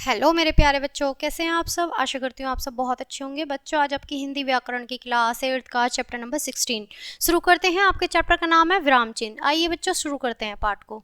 Hello मेरे प्यारे बच्चों, कैसे हैं आप सब। आशा करती हूँ आप सब बहुत अच्छे होंगे। बच्चों, आज आपकी हिंदी व्याकरण की क्लास 8th का चैप्टर नंबर 16 शुरू करते हैं। आपके चैप्टर का नाम है विराम चिन्ह। आइए बच्चों, शुरू करते हैं पाठ को।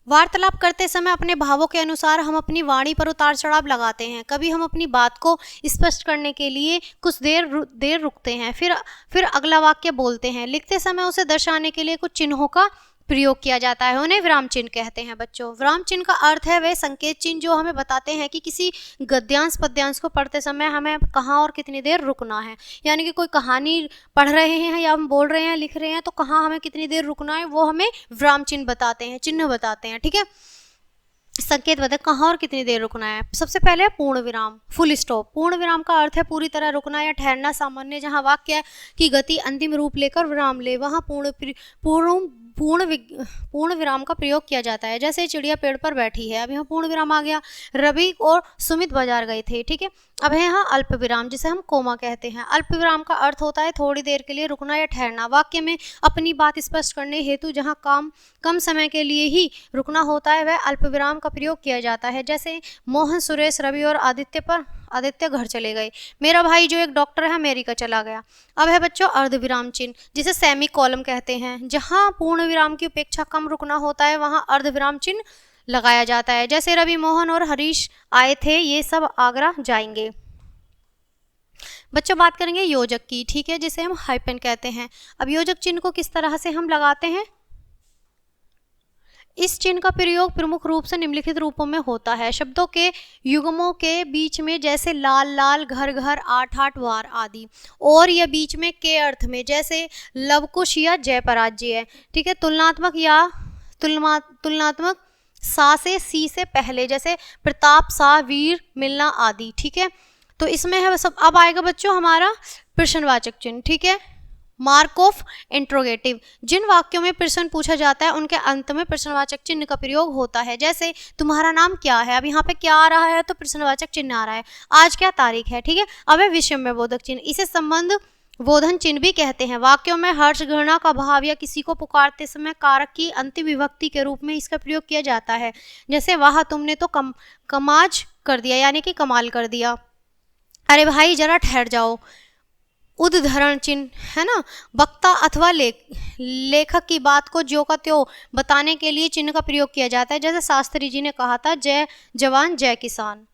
वार्तालाप करते समय अपने भावों के अनुसार हम अपनी वाणी पर उतार चढ़ाव लगाते हैं। कभी हम अपनी बात को स्पष्ट करने के लिए कुछ देर रुकते हैं, फिर अगला वाक्य बोलते हैं। लिखते समय उसे दर्शाने के लिए कुछ चिन्हों का प्रयोग किया जाता है, उन्हें विराम चिन्ह कहते हैं। बच्चों, विराम चिन्ह का अर्थ है वे संकेत चिन्ह जो हमें बताते हैं कि किसी गद्यांश पद्यांश को पढ़ते समय हमें कहाँ और कितनी देर रुकना है। यानी कि कोई कहानी पढ़ रहे हैं या हम बोल रहे हैं, लिख रहे हैं, तो कहाँ हमें कितनी देर रुकना है वो हमें विराम चिन्ह बताते हैं, चिन्ह बताते हैं। ठीक है, संकेत बताए कहाँ और कितनी देर रुकना है। सबसे पहले पूर्ण विराम, फुल स्टॉप। पूर्ण विराम का अर्थ है पूरी तरह रुकना या ठहरना। सामान्य जहाँ वाक्य की गति अंतिम रूप लेकर विराम ले, वहाँ पूर्ण विराम का प्रयोग किया जाता है। जैसे चिड़िया पेड़ पर बैठी है, अब यहाँ पूर्ण विराम आ गया। रवि और सुमित बाजार गए थे। ठीक है, अब है यहाँ अल्प विराम, जिसे हम कोमा कहते हैं। अल्प विराम का अर्थ होता है थोड़ी देर के लिए रुकना या ठहरना। वाक्य में अपनी बात स्पष्ट करने हेतु जहाँ कम समय के लिए ही रुकना होता है, वह अल्प विराम का प्रयोग किया जाता है। जैसे मोहन, सुरेश, रवि और आदित्य घर चले गए। मेरा भाई जो एक डॉक्टर है अमेरिका चला गया। अब है बच्चों अर्ध विराम चिन्ह, जिसे सेमी कॉलम कहते हैं। जहां पूर्ण विराम की अपेक्षा कम रुकना होता है, वहां अर्ध विराम चिन्ह लगाया जाता है। जैसे रवि, मोहन और हरीश आए थे, ये सब आगरा जाएंगे। बच्चों, बात करेंगे योजक की। ठीक है, जिसे हम हाइपन कहते हैं। अब योजक चिन्ह को किस तरह से हम लगाते हैं। इस चिन्ह का प्रयोग प्रमुख रूप से निम्नलिखित रूपों में होता है। शब्दों के युग्मों के बीच में, जैसे लाल लाल, घर घर, आठ आठ, वार आदि। और या बीच में के अर्थ में, जैसे लवकुश या जय पराजय है। ठीक है, तुलनात्मक सा से सी से पहले, जैसे प्रताप, सा, वीर, मिलना आदि। ठीक है, तो इसमें है सब। अब आएगा बच्चों हमारा प्रश्नवाचक चिन्ह। ठीक है, मार्क ऑफ इंट्रोगेटिव। जिन वाक्यों में प्रश्न पूछा जाता है उनके अंत में प्रश्नवाचक चिन्ह का प्रयोग होता है। जैसे तुम्हारा नाम क्या है, अब यहाँ पे क्या आ रहा है तो प्रश्नवाचक चिन्ह आ रहा है। आज क्या तारीख है। ठीक है, अब है विषम बोधक चिन्ह, इसे संबंध बोधन चिन्ह भी कहते हैं। वाक्यों में हर्ष, घृणा का भाव या किसी को पुकारते समय कारक की अंतिम विभक्ति के रूप में इसका प्रयोग किया जाता है। जैसे वाह, तुमने तो कमाज कर दिया, यानी कि कमाल कर दिया। अरे भाई जरा ठहर जाओ, उद्धरण चिन्ह है ना। वक्ता अथवा लेखक की बात को ज्यों का त्यों बताने के लिए चिन्ह का प्रयोग किया जाता है। जैसे शास्त्री जी ने कहा था, जय जवान जय किसान।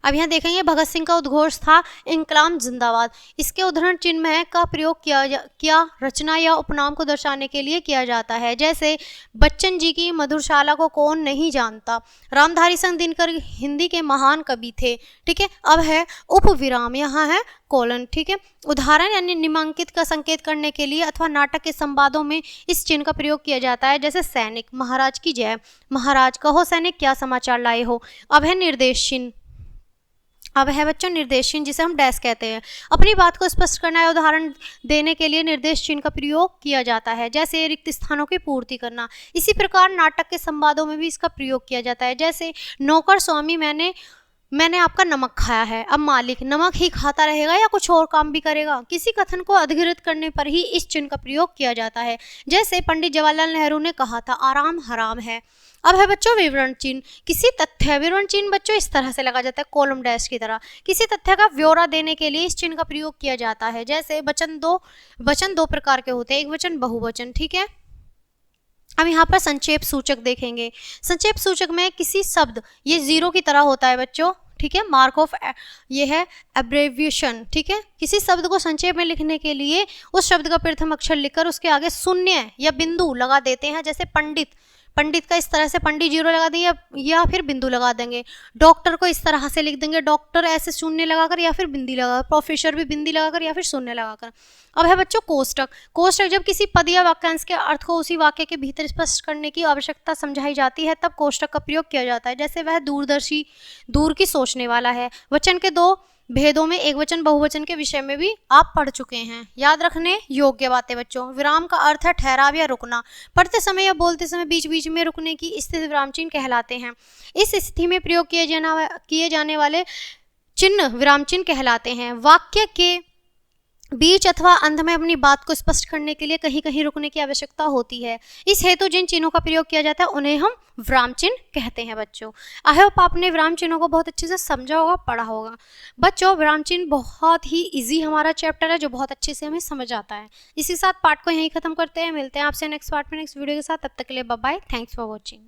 अब यहाँ देखेंगे भगत सिंह का उद्घोष था, इंकलाब जिंदाबाद। इसके उदाहरण चिन्ह में का प्रयोग किया रचना या उपनाम को दर्शाने के लिए किया जाता है। जैसे बच्चन जी की मधुशाला को कौन नहीं जानता। रामधारी सिंह दिनकर हिंदी के महान कवि थे। ठीक है, अब है उपविराम, यहाँ है कोलन। ठीक है, उदाहरण यानी निम्नांकित का संकेत करने के लिए अथवा नाटक के संवादों में इस चिन्ह का प्रयोग किया जाता है। जैसे सैनिक, महाराज की जय, महाराज कहो सैनिक क्या समाचार लाए हो। अब है निर्देश चिन्ह। अब है बच्चों निर्देश चिन्ह, जिसे हम डैश कहते हैं। अपनी बात को स्पष्ट करना या उदाहरण देने के लिए निर्देश चिन्ह का प्रयोग किया जाता है। जैसे रिक्त स्थानों की पूर्ति करना। इसी प्रकार नाटक के संवादों में भी इसका प्रयोग किया जाता है। जैसे नौकर स्वामी, मैंने आपका नमक खाया है। अब मालिक नमक ही खाता रहेगा या कुछ और काम भी करेगा। किसी कथन को अधिकृत करने पर ही इस चिन्ह का प्रयोग किया जाता है। जैसे पंडित जवाहरलाल नेहरू ने कहा था, आराम हराम है। अब है बच्चों विवरण चिन्ह। किसी तथ्य, विवरण चिन्ह बच्चों इस तरह से लगा जाता है, कॉलम डैश की तरह। किसी तथ्य का ब्यौरा देने के लिए इस चिन्ह का प्रयोग किया जाता है। जैसे वचन दो प्रकार के होते हैं, एक वचन, बहुवचन। ठीक है, अब यहाँ पर संक्षेप सूचक देखेंगे। संक्षेप सूचक में किसी शब्द, ये जीरो की तरह होता है बच्चों। ठीक है, मार्क ऑफ ये है एब्रेविएशन। ठीक है, किसी शब्द को संक्षेप में लिखने के लिए उस शब्द का प्रथम अक्षर लिखकर उसके आगे शून्य या बिंदु लगा देते हैं। जैसे पंडित का इस तरह से पंडित जीरो लगा देंगे या फिर बिंदु लगा देंगे। डॉक्टर को इस तरह से लिख देंगे, डॉक्टर ऐसे शून्य लगाकर या फिर बिंदी लगाकर। प्रोफेसर भी बिंदी लगाकर या फिर शून्य लगाकर। अब है बच्चों कोष्टक जब किसी पद या वाक्यांश के अर्थ को उसी वाक्य के भीतर स्पष्ट करने की आवश्यकता समझाई जाती है, तब कोष्टक का प्रयोग किया जाता है। जैसे वह दूरदर्शी, दूर की सोचने वाला है। वचन के दो भेदों में एक वचन बहुवचन के विषय में भी आप पढ़ चुके हैं। याद रखने योग्य बातें बच्चों। विराम का अर्थ है ठहराव या रुकना। पढ़ते समय या बोलते समय बीच बीच में रुकने की स्थिति विराम चिन्ह कहलाते हैं। इस स्थिति में प्रयोग किए जाने वाले चिन्ह विराम चिन्ह कहलाते हैं। वाक्य के बीच अथवा अंत में अपनी बात को स्पष्ट करने के लिए कहीं कहीं रुकने की आवश्यकता होती है। इस हेतु जिन चिन्हों का प्रयोग किया जाता है उन्हें हम विराम चिन्ह कहते हैं बच्चों। आई होप आपने विराम चिन्हों को बहुत अच्छे से समझा होगा, पढ़ा होगा। बच्चों विराम चिन्ह बहुत ही इजी हमारा चैप्टर है जो बहुत अच्छे से हमें समझ आता है। इसी साथ पार्ट को यहीं खत्म करते हैं, मिलते हैं आपसे नेक्स्ट पार्ट में नेक्स्ट वीडियो के साथ। तब तक के लिए bye bye, thanks for watching.